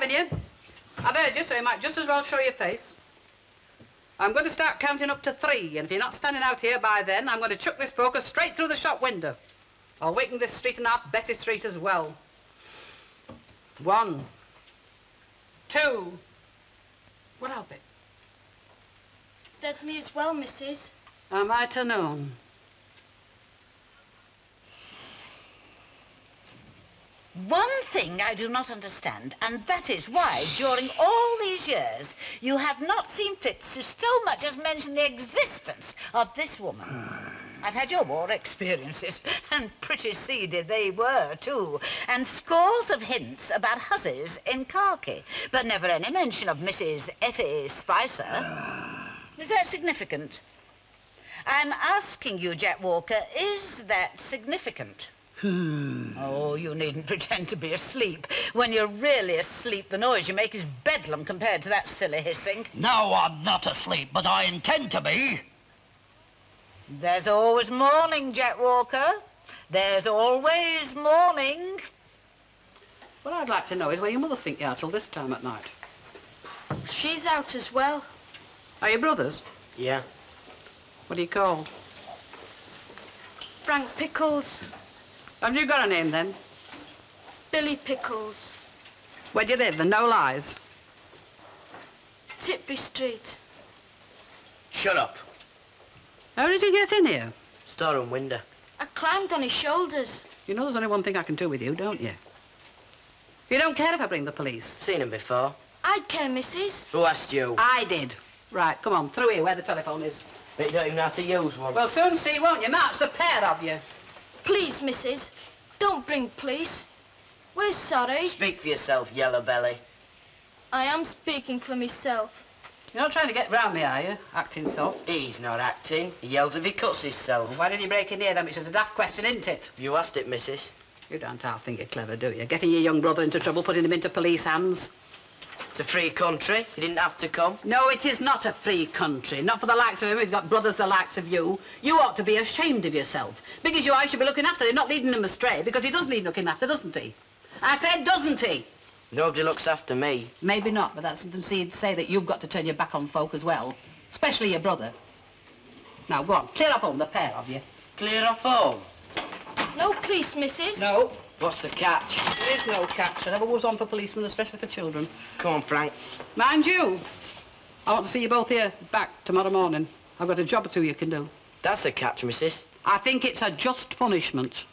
Minion. I've heard you, so you might just as well show your face. I'm going to start counting up to 3, and if you're not standing out here by then, I'm going to chuck this poker straight through the shop window. I'll waken this street and half Betty Street as well. 1, 2. What of it? There's me as well, missus. I might have known. One thing I do not understand, and that is why, during all these years, you have not seen fit to so much as mention the existence of this woman. I've had your war experiences, and pretty seedy they were, too, and scores of hints about hussies in khaki, but never any mention of Mrs. Effie Spicer. Is that significant? I'm asking you, Jack Walker, is that significant? Oh, you needn't pretend to be asleep. When you're really asleep, the noise you make is bedlam compared to that silly hissing. No, I'm not asleep, but I intend to be. There's always morning, Jack Walker. There's always morning. What I'd like to know is where your mother think you are till this time at night. She's out as well. Are you brothers? Yeah. What are you called? Frank Pickles. Have you got a name, then? Billy Pickles. Where do you live, and no lies? Tipby Street. Shut up. How did you get in here? Storeroom window. I climbed on his shoulders. You know there's only one thing I can do with you, don't you? You don't care if I bring the police? Seen him before. I'd care, missus. Who asked you? I did. Right, come on, through here where the telephone is. But you don't even know how to use one. We'll soon see, won't you? March the pair of you. Please, missus, don't bring police. We're sorry. Speak for yourself, yellow belly. I am speaking for myself. You're not trying to get round me, are you? Acting so. He's not acting. He yells if he cuts himself. Well, why did you break in here, then? Which is a daft question, isn't it? You asked it, missus. You don't half think you're clever, do you? Getting your young brother into trouble, putting him into police hands. It's a free country. He didn't have to come. No, it is not a free country. Not for the likes of him. He's got brothers the likes of you. You ought to be ashamed of yourself. Because you, I should be looking after him, not leading him astray, because he does need looking after, doesn't he? I said, doesn't he? Nobody looks after me. Maybe not, but that's to say that you've got to turn your back on folk as well. Especially your brother. Now, go on. Clear up home, the pair of you. Clear off home. No police, missus. No. What's the catch? There is no catch. I never was on for policemen, especially for children. Come on, Frank. Mind you, I want to see you both here back tomorrow morning. I've got a job or two you can do. That's a catch, missus. I think it's a just punishment.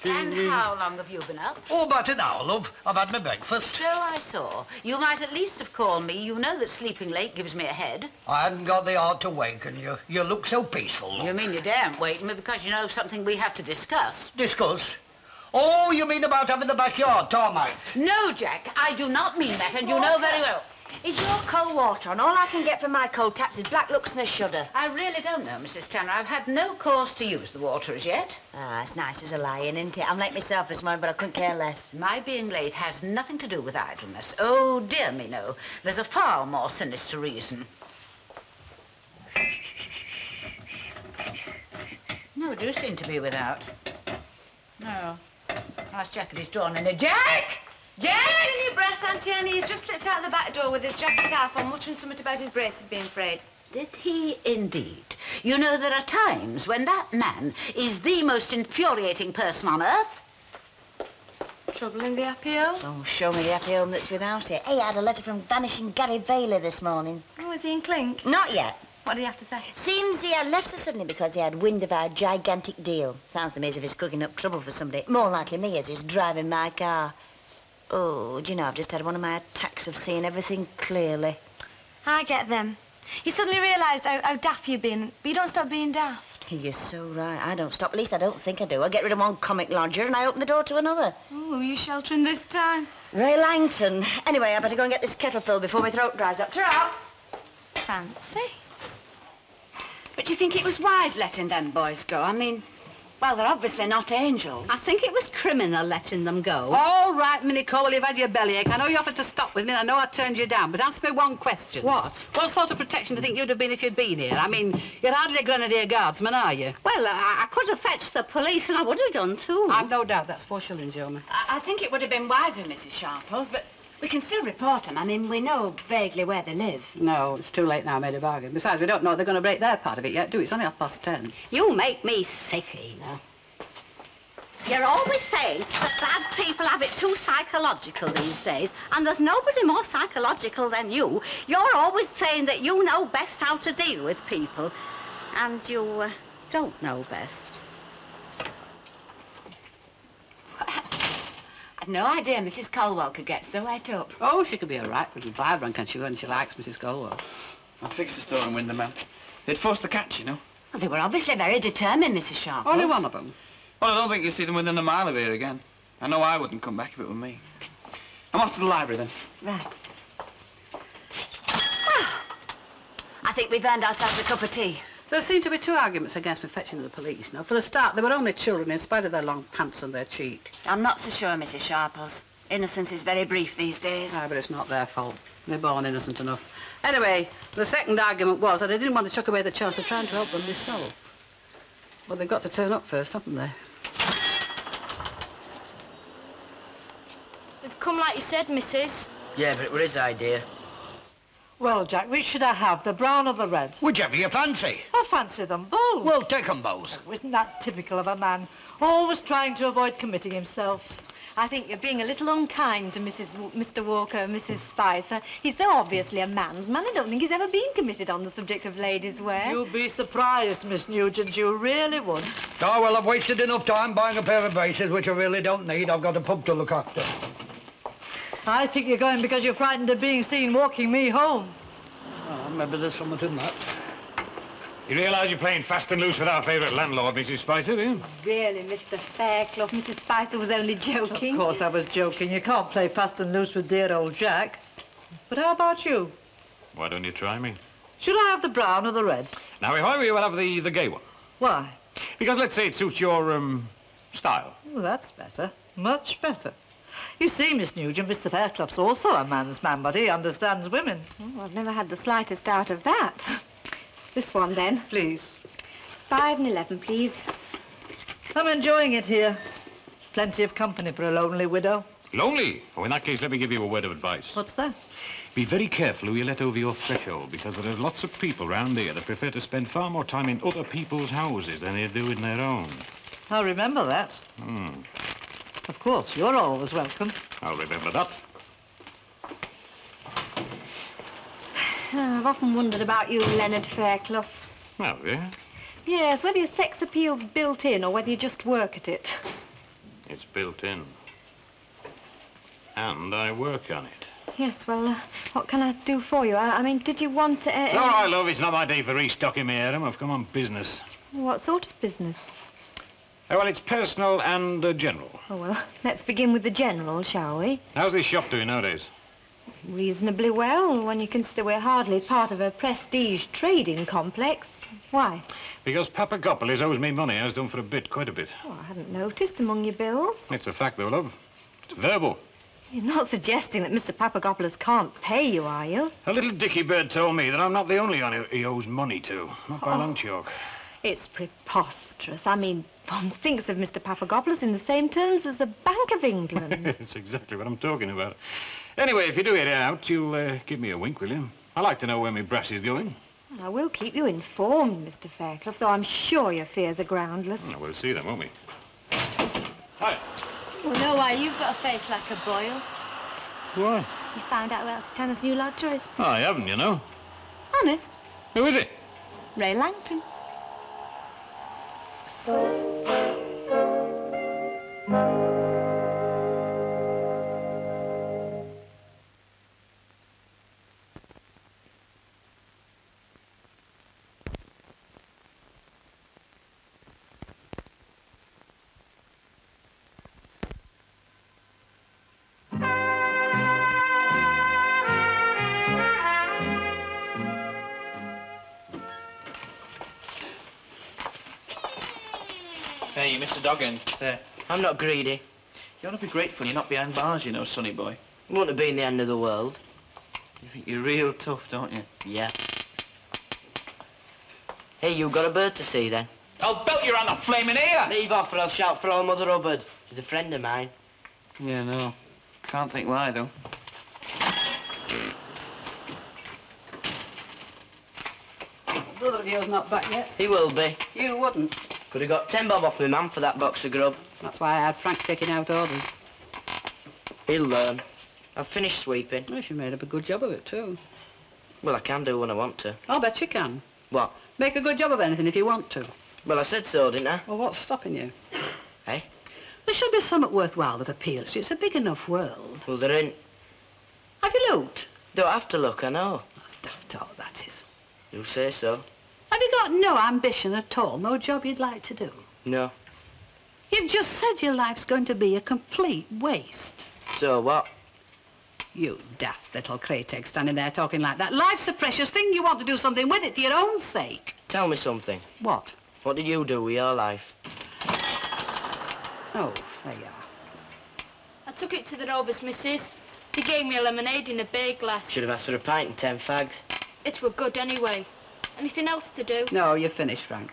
And how long have you been up? Oh, about an hour, love. I've had my breakfast. So I saw. You might at least have called me. You know that sleeping late gives me a head. I hadn't got the heart to waken you. You look so peaceful, love. You mean you daren't wake me because you know something we have to discuss? Discuss? Oh, you mean about having the backyard termite? No, Jack, I do not mean that, and you know very well. Is your cold water on? All I can get from my cold taps is black looks and a shudder. I really don't know, Mrs. Tanner. I've had no cause to use the water as yet. Ah, it's nice as a lion, isn't it? I'm late myself this morning, but I couldn't care less. My being late has nothing to do with idleness. Oh, dear me, no. There's a far more sinister reason. No, do seem to be without. No. Ask Jack if he's drawn in. Jack! Jack! In your breath, Auntie Annie. He's just slipped out the back door with his jacket half on, muttering something about his braces being frayed. Did he indeed? You know, there are times when that man is the most infuriating person on earth. Trouble in the happy home? Oh, show me the happy home that's without it. Hey, I had a letter from vanishing Gary Bailey this morning. Oh, is he in clink? Not yet. What do you have to say? Seems he had left so suddenly because he had wind of our gigantic deal. Sounds to me as if he's cooking up trouble for somebody. More likely me, as he's driving my car. Oh, do you know, I've just had one of my attacks of seeing everything clearly. I get them. You suddenly realised how daft you've been, but you don't stop being daft. You're so right. I don't stop. At least I don't think I do. I get rid of one comic lodger and I open the door to another. Oh, who are you sheltering this time? Ray Langton. Anyway, I better go and get this kettle filled before my throat dries up. Ta-ra! Fancy. But do you think it was wise letting them boys go? I mean, Well, they're obviously not angels. I think it was criminal letting them go. All right, Minnie Cole, you've had your bellyache. I know you offered to stop with me, and I know I turned you down, but answer me one question. What? What sort of protection do you think you'd have been if you'd been here? I mean, you're hardly a Grenadier Guardsman, are you? Well, I could have fetched the police, and I would have done too. I've no doubt that's 4 shillings, Yeoman. I think it would have been wiser, Mrs. Sharples, but we can still report them. I mean, we know vaguely where they live. No, it's too late now. I made a bargain. Besides, we don't know they're going to break their part of it yet, do we? It's only 10:30. You make me sick, Ena. You're always saying that bad people have it too psychological these days, and there's nobody more psychological than you. You're always saying that you know best how to deal with people, and you don't know best. I'd no idea Mrs. Colwell could get so wet up. Oh, she could be a right little vibrant, can she, when she likes Mrs. Colwell. I fixed the store and window man. They'd forced the catch, you know. Well, they were obviously very determined, Mrs. Sharples. Only one of them. Well, I don't think you'll see them within a mile of here again. I know I wouldn't come back if it were me. I'm off to the library, then. Right. I think we've earned ourselves a cup of tea. There seem to be 2 arguments against me fetching the police. Now, for a start, they were only children in spite of their long pants and their cheek. I'm not so sure, Mrs. Sharples. Innocence is very brief these days. Ah, but it's not their fault. They're born innocent enough. Anyway, the second argument was that I didn't want to chuck away the chance of trying to help them myself. Well, they've got to turn up first, haven't they? We've come like you said, missus. Yeah, but it was his idea. Well, Jack, which should I have, the brown or the red? Whichever you fancy. I fancy them both. Well, take 'em both. Oh, isn't that typical of a man? Always trying to avoid committing himself. I think you're being a little unkind to Mr. Walker and Mrs. Spicer. He's so obviously a man's man. I don't think he's ever been committed on the subject of ladies' wear. You'd be surprised, Miss Nugent, you really would. Oh, well, I've wasted enough time buying a pair of braces, which I really don't need. I've got a pub to look after. I think you're going because you're frightened of being seen walking me home. Oh, maybe there's something in that. You realise you're playing fast and loose with our favourite landlord, Mrs. Spicer, do you? Really, Mr. Fairclough, Mrs. Spicer was only joking. Of course I was joking. You can't play fast and loose with dear old Jack. But how about you? Why don't you try me? Should I have the brown or the red? Now, if I were you, I'd have the gay one. Why? Because let's say it suits your, style. Well, that's better. Much better. You see, Miss Nugent, Mr. Fairclough's also a man's man, but he understands women. Oh, I've never had the slightest doubt of that. This one, then. Please. 5 and 11, please. I'm enjoying it here. Plenty of company for a lonely widow. Lonely? Oh, in that case, let me give you a word of advice. What's that? Be very careful who you let over your threshold, because there are lots of people round here that prefer to spend far more time in other people's houses than they do in their own. I'll remember that. Of course, you're always welcome. I'll remember that. I've often wondered about you, Leonard Fairclough. Oh, yeah? Yes, whether your sex appeal's built in or whether you just work at it. It's built in. And I work on it. Yes, well, what can I do for you? I mean, did you want... All right, love, it's not my day for restocking my harem. I've come on business. What sort of business? Well, it's personal and general. Oh, well, let's begin with the general, shall we? How's this shop doing nowadays? Reasonably well, when you consider we're hardly part of a prestige trading complex. Why? Because Papagopolis owes me money, has done for a bit, quite a bit. Oh, I hadn't noticed among your bills. It's a fact, though, love. It's verbal. You're not suggesting that Mr. Papagopolis can't pay you, are you? A little dicky bird told me that I'm not the only one he owes money to. Not by a long chalk. It's preposterous. I mean, one thinks of Mr. Papagopolis in the same terms as the Bank of England. That's exactly what I'm talking about. Anyway, if you do head out, you'll give me a wink, will you? I like to know where my brass is going. I will keep you informed, Mr. Fairclough, though I'm sure your fears are groundless. Oh, we'll see then, won't we? Hi. Well, no, why, you've got a face like a boil. Why? You found out about Stannis' new lad choice. Oh, I haven't, you know. Honest. Who is it? Ray Langton. Hey, Mr. Doggin. There. I'm not greedy. You ought to be grateful you're not behind bars, you know, sonny boy. It wouldn't have been the end of the world. You think you're real tough, don't you? Yeah. Hey, you got a bird to see then? I'll belt you around the flaming ear! Leave off or I'll shout for old Mother Hubbard. She's a friend of mine. Yeah, no. Can't think why, though. Brother of yours not back yet? He will be. You wouldn't. Could have got 10 bob off my man for that box of grub. That's why I had Frank taking out orders. He'll learn. I've finished sweeping. Well, you made up a good job of it, too. Well, I can do when I want to. I'll bet you can. What? Make a good job of anything if you want to. Well, I said so, didn't I? Well, what's stopping you? Hey? There should be something worthwhile that appeals to you. It's a big enough world. Well, there ain't. Have you looked? Don't have to look, I know. That's daft talk, that is. You say so. Have you got no ambition at all? No job you'd like to do? No. You've just said your life's going to be a complete waste. So what? You daft little crate egg standing there talking like that. Life's a precious thing. You want to do something with it for your own sake. Tell me something. What? What did you do with your life? Oh, there you are. I took it to the Rovers, missus. They gave me a lemonade in a beer glass. Should have asked for a pint and 10 fags. It were good anyway. Anything else to do? No, you're finished, Frank.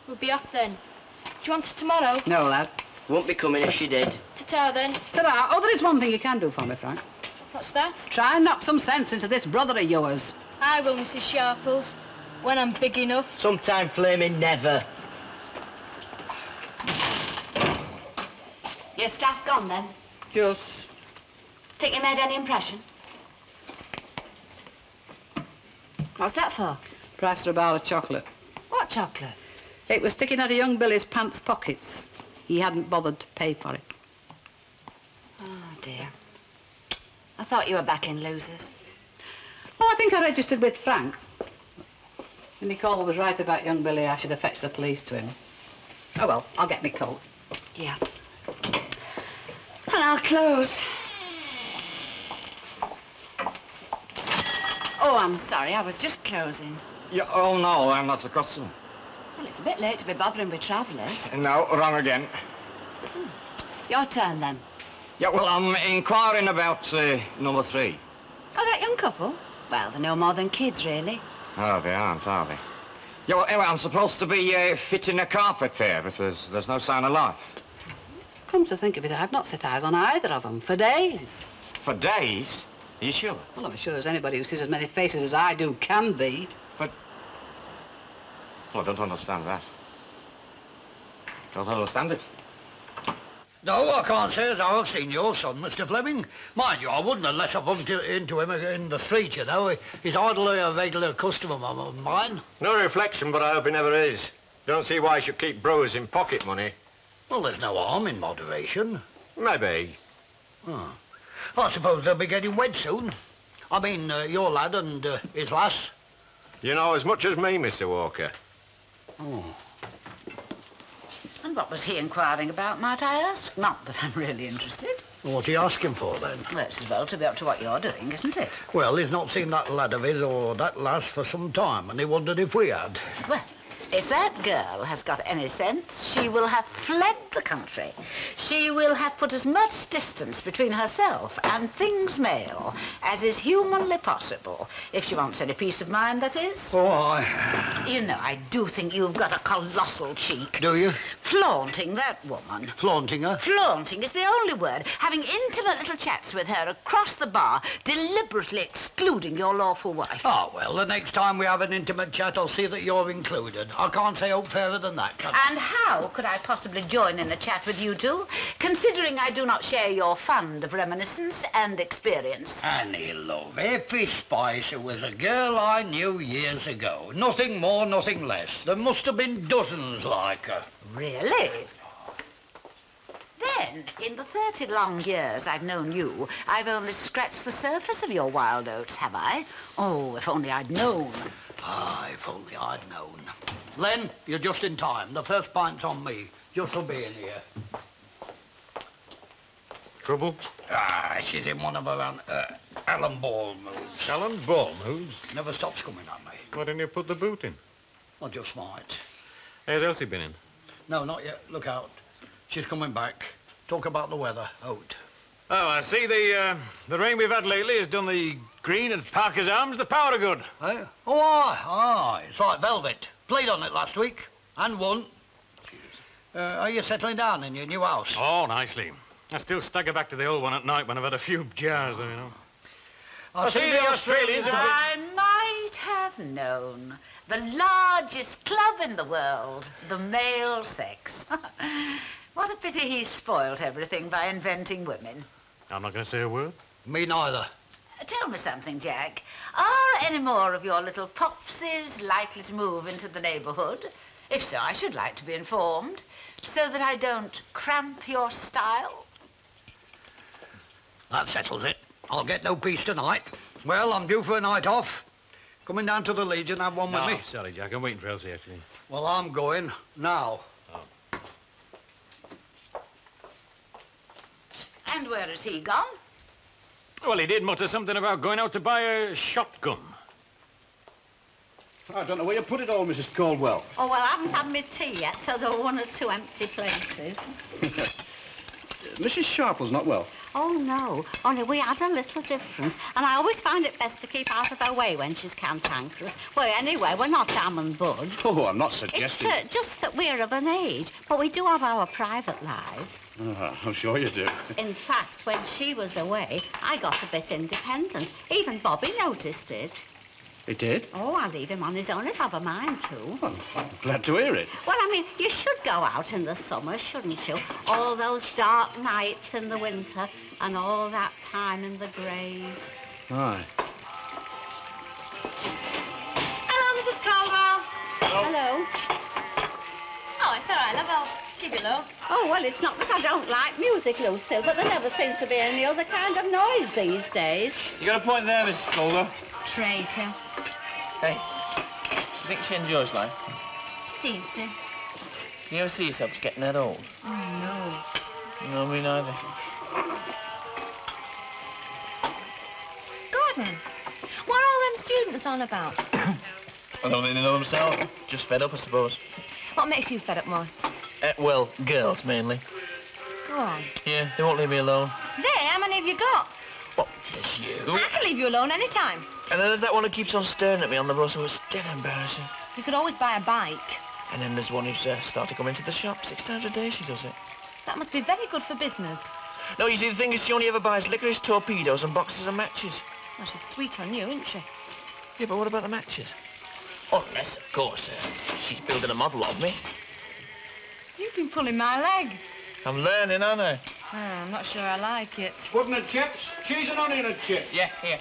We'll be off then. Do you want us tomorrow? No, lad. Won't be coming if she did. Ta-ta then. Ta-da. Oh, there is one thing you can do for me, Frank. What's that? Try and knock some sense into this brother of yours. I will, Mrs. Sharples. When I'm big enough. Sometime flaming never. Your staff gone, then? Just. Think you made any impression? What's that for? Price for a bar of chocolate. What chocolate? It was sticking out of young Billy's pants pockets. He hadn't bothered to pay for it. Oh, dear. I thought you were backing losers. Oh, I think I registered with Frank. When Nicole was right about young Billy, I should have fetched the police to him. Oh, well, I'll get my coat. Yeah. And I'll close. Oh, I'm sorry. I was just closing. Yeah, oh, no, I'm not the customer. Well, it's a bit late to be bothering with travellers. No, wrong again. Your turn, then. Yeah, well, I'm inquiring about number 3. Oh, that young couple? Well, they're no more than kids, really. Oh, they aren't, are they? Yeah, well, anyway, I'm supposed to be fitting a carpet there, but there's no sign of life. Come to think of it, I've not set eyes on either of them for days. For days? Are you sure? Well, I'm sure as anybody who sees as many faces as I do can be. But... Well, I don't understand that. Don't understand it. No, I can't say as I've seen your son, Mr. Fleming. Mind you, I wouldn't have let up into him in the street, you know. He's hardly a regular customer of mine. No reflection, but I hope he never is. Don't see why he should keep brewers pocket money. Well, there's no harm in moderation. Maybe. Oh. I suppose they'll be getting wed soon. I mean, your lad and his lass. You know as much as me, Mr. Walker. Oh. And what was he inquiring about, might I ask? Not that I'm really interested. What are you asking for, then? Well, it's as well to be up to what you're doing, isn't it? Well, he's not seen that lad of his or that lass for some time, and he wondered if we had. Well, if that girl has got any sense, she will have fled the country. She will have put as much distance between herself and things male as is humanly possible. If she wants any peace of mind, that is. Oh, aye. You know, I do think you've got a colossal cheek. Do you? Flaunting that woman. Flaunting her? Flaunting is the only word. Having intimate little chats with her across the bar, deliberately excluding your lawful wife. Oh, well, the next time we have an intimate chat, I'll see that you're included. I can't say hope fairer than that, can I? And how could I possibly join in a chat with you two, considering I do not share your fund of reminiscence and experience? Annie, love, Effie Spicer was a girl I knew years ago. Nothing more, nothing less. There must have been dozens like her. Really? Then, in the 30 long years I've known you, I've only scratched the surface of your wild oats, have I? Oh, if only I'd known. Ah, if only I'd known. Len, you're just in time. The first pint's on me, just for being here. Trouble? Ah, she's in one of her Alan Ball moods. Alan Ball moods? Never stops coming at me. Why didn't you put the boot in? I just might. How's Elsie been in? No, not yet. Look out. She's coming back. Talk about the weather. Out. Oh, I see the rain we've had lately has done the green and Parker's Arms the powder good. Eh? Oh, aye. It's like velvet. Played on it last week. And won. Are you settling down in your new house? Oh, nicely. I still stagger back to the old one at night when I've had a few jars, you know. I see the Australians... I might have known. The largest club in the world, the male sex. What a pity he spoilt everything by inventing women. I'm not going to say a word. Me neither. Tell me something, Jack. Are any more of your little popsies likely to move into the neighbourhood? If so, I should like to be informed, so that I don't cramp your style. That settles it. I'll get no peace tonight. Well, I'm due for a night off. Coming down to the Legion, have one with me. Sorry, Jack. I'm waiting for Elsie, actually. Well, I'm going now. Oh. And where has he gone? Well, he did mutter something about going out to buy a shotgun. I don't know where you put it all, Mrs. Caldwell. Oh, well, I haven't had my tea yet, so there were 1 or 2 empty places. Mrs. Sharple's not well. Oh, no. Only we had a little difference, and I always find it best to keep out of her way when she's cantankerous. Well, anyway, we're not Am and Bud. Oh, I'm not suggesting... It's just that we're of an age, but we do have our private lives. Oh, I'm sure you do. In fact, when she was away, I got a bit independent. Even Bobby noticed it. He did? Oh, I leave him on his own if I've a mind to. Well, I'm glad to hear it. Well, I mean, you should go out in the summer, shouldn't you? All those dark nights in the winter and all that time in the grave. Aye. Hello, Mrs. Caldwell. Hello. Oh, it's all right, love. I'll keep it low. Oh, well, it's not that I don't like music, Lucille, but there never seems to be any other kind of noise these days. You got a point there, Mrs. Calder. Traitor. Hey, you think she enjoys life? She seems to. Can you ever see yourself as getting that old? Oh, no. No, me neither. Gordon, what are all them students on about? I don't think they know themselves. Just fed up, I suppose. What makes you fed up most? Well, girls, mainly. Go on. Yeah, they won't leave me alone. There, how many have you got? Well, there's you. I can leave you alone any time. And then there's that one who keeps on staring at me on the bus, and it's dead embarrassing. You could always buy a bike. And then there's one who's started to come into the shop 6 times a day, she does it. That must be very good for business. No, you see, the thing is, she only ever buys licorice, torpedoes, and boxes of matches. Well, she's sweet on you, isn't she? Yeah, but what about the matches? Unless, of course, she's building a model of me. You've been pulling my leg. I'm learning, aren't I? Oh, I'm not sure I like it. Pudding and chips? Cheese and onion and chips? Yeah, here.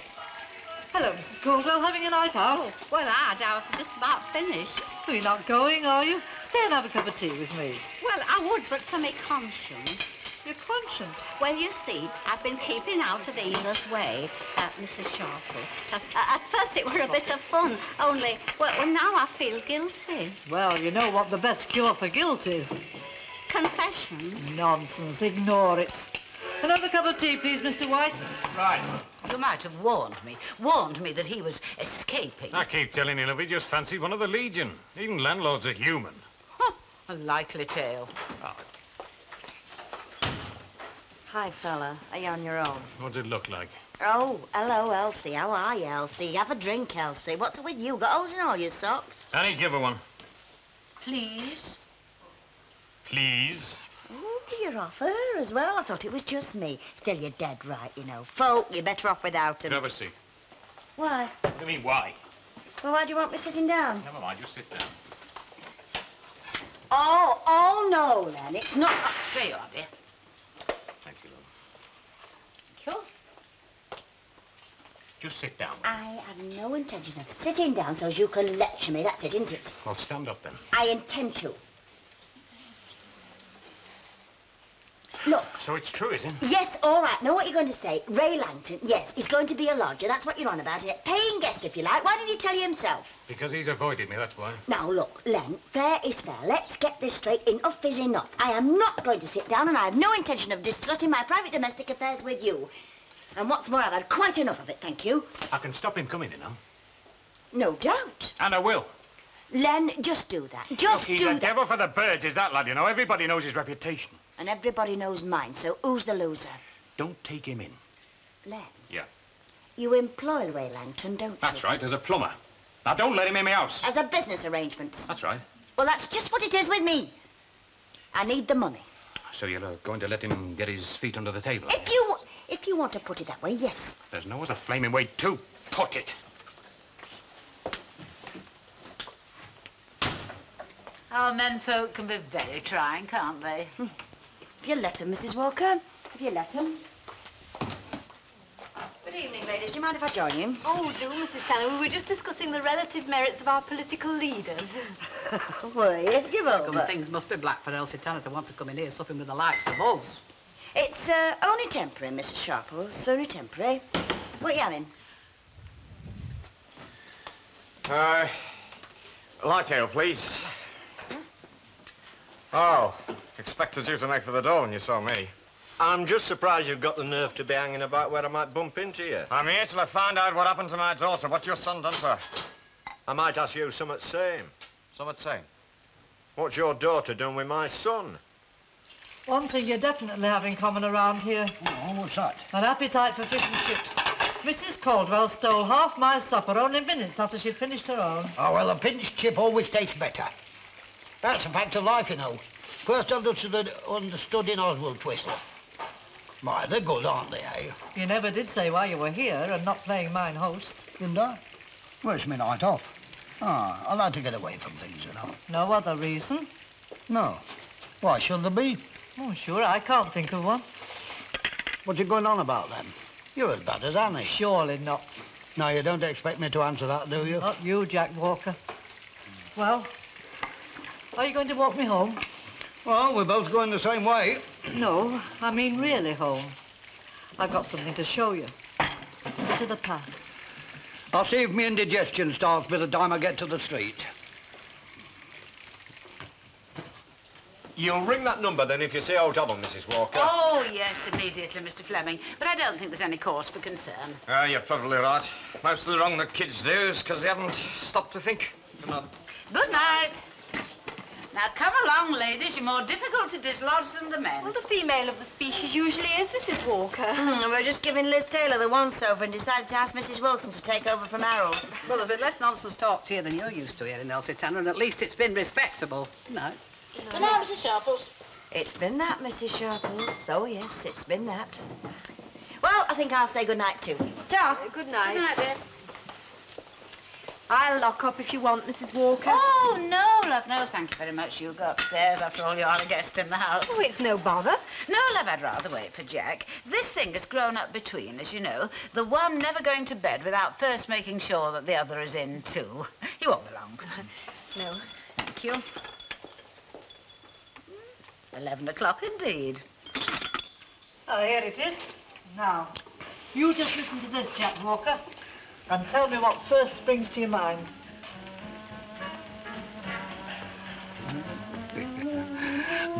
Hello, Mrs. Caldwell. Having a night out? Oh, well, I've just about finished. Well, you're not going, are you? Stay and have a cup of tea with me. Well, I would, but for my conscience. Your conscience? Well, you see, I've been keeping out of Eva's way, Mrs. Sharple's. At first it were a bit of fun, only, well, now I feel guilty. Well, you know what the best cure for guilt is. Confession? Nonsense. Ignore it. Another cup of tea, please, Mr. White. Right. You might have warned me that he was escaping. I keep telling you, love, he just fancied one of the Legion. Even landlords are human. Huh, a likely tale. Hi, fella. Are you on your own? What did it look like? Oh, hello, Elsie. How are you, Elsie? Have a drink, Elsie. What's it with you? Got holes in all your socks? Annie, give her one. Please? Please? Oh, you're off her as well. I thought it was just me. Still, you're dead right, you know. Folk, you're better off without him. Have a seat. Why? What do you mean, why? Well, why do you want me sitting down? Never mind, just sit down. Oh, no, then. It's not... There you are, dear. Thank you, love. Sure. Just sit down. I have no intention of sitting down so as you can lecture me. That's it, isn't it? Well, stand up then. I intend to. Look. So it's true, is it? Yes, all right. Know what you're going to say. Ray Langton, yes, he's going to be a lodger. That's what you're on about. Paying guest, if you like. Why didn't he tell you himself? Because he's avoided me, that's why. Now, look, Len, fair is fair. Let's get this straight. Enough is enough. I am not going to sit down, and I have no intention of discussing my private domestic affairs with you. And what's more, I've had quite enough of it, thank you. I can stop him coming, you know. No doubt. And I will. Len, just do that. Just Look, do he's a that. devil for the birds, is that, lad, you know? Everybody knows his reputation. And everybody knows mine, so who's the loser? Don't take him in. Len. Yeah. You employ Ray Langton, don't you? That's right, as a plumber. Now, don't let him in my house. As a business arrangement. That's right. Well, that's just what it is with me. I need the money. So you're going to let him get his feet under the table? If you want to put it that way, yes. There's no other flaming way to put it. Our menfolk can be very trying, can't they? If you let him, Mrs. Walker. If you let him. Good evening, ladies. Do you mind if I join you? Oh, do, Mrs. Tanner. We were just discussing the relative merits of our political leaders. Were you? Give over. Things must be black for Elsie Tanner to want to come in here supping with the likes of us. It's only temporary, Mrs. Sharples. Only temporary. What are you having? Light ale, please. Oh, expected you to make for the door when you saw me. I'm just surprised you've got the nerve to be hanging about where I might bump into you. I'm here till I find out what happened to my daughter. What's your son done for her? I might ask you something same. Something same? What's your daughter done with my son? One thing you definitely have in common around here. Oh, what's that? An appetite for fish and chips. Mrs. Caldwell stole half my supper only minutes after she'd finished her own. Oh, well, a pinched chip always tastes better. That's a fact of life, you know. First understood in Oswald Twistle. Why, they're good, aren't they, eh? You never did say why you were here and not playing mine host. Didn't I? Well, it's my night off. Ah, I like to get away from things, you know. No other reason? No. Why should there be? Oh, sure, I can't think of one. What's it going on about, then? You're as bad as Annie. Surely not. No, you don't expect me to answer that, do you? Not you, Jack Walker. Well, are you going to walk me home? Well, we're both going the same way. No, I mean really home. I've got something to show you. A bit of the past. I'll see if my indigestion starts by the time I get to the street. You'll ring that number then if you see old trouble, Mrs. Walker. Oh, yes, immediately, Mr. Fleming. But I don't think there's any cause for concern. You're probably right. Most of the wrong the kids do is because they haven't stopped to think. Good night. Good night. Now, come along, ladies. You're more difficult to dislodge than the men. Well, the female of the species usually is Mrs. Walker. We're just giving Liz Taylor the once-over and decided to ask Mrs. Wilson to take over from Harold. Well, there's been less nonsense talked here than you're used to here in Elsie Tanner, and at least it's been respectable. No. Good night, Mrs. Sharples. It's been that, Mrs. Sharples. Oh, yes, it's been that. Well, I think I'll say good night, too. Ta. Good night. Good night, dear. I'll lock up if you want, Mrs. Walker. Oh, no, love, no, thank you very much. You go upstairs. After all, you're a guest in the house. Oh, it's no bother. No, love, I'd rather wait for Jack. This thing has grown up between, as you know, the one never going to bed without first making sure that the other is in, too. You won't be long. No. Thank you. 11 o'clock indeed. Oh, here it is. Now, you just listen to this, Jack Walker, and tell me what first springs to your mind.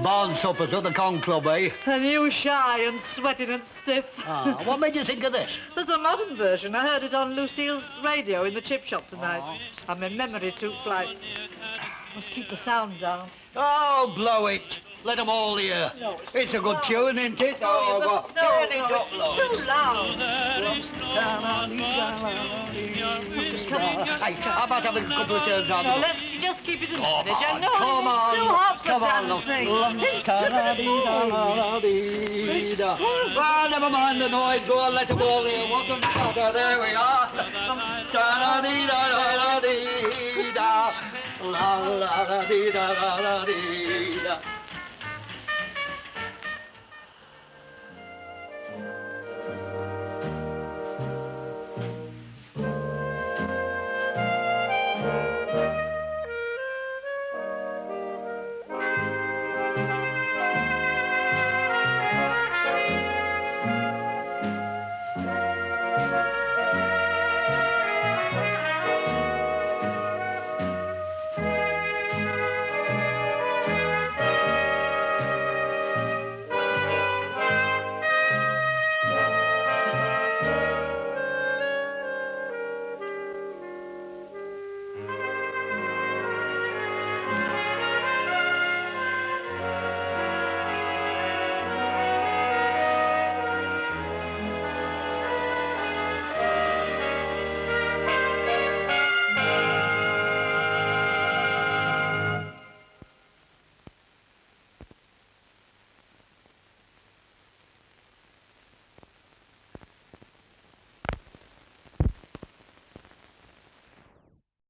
Barn suppers at the Con Club, eh? And you shy and sweating and stiff. Ah, what made you think of this? There's a modern version. I heard it on Lucille's radio in the chip shop tonight. And my memory took flight. Must keep the sound down. Oh, blow it. Let them all hear. No, it's a good tune, isn't it? Oh, well, turn it up, Lord. It's too loud. Hey, how about having a couple of turns on? No, let's just keep it in Come image. I on, know come it's too on, hot for come on, dancing. Well, never mind the noise. Go on, let them all hear. What's the matter? There we are. La la la dee da la la dee da.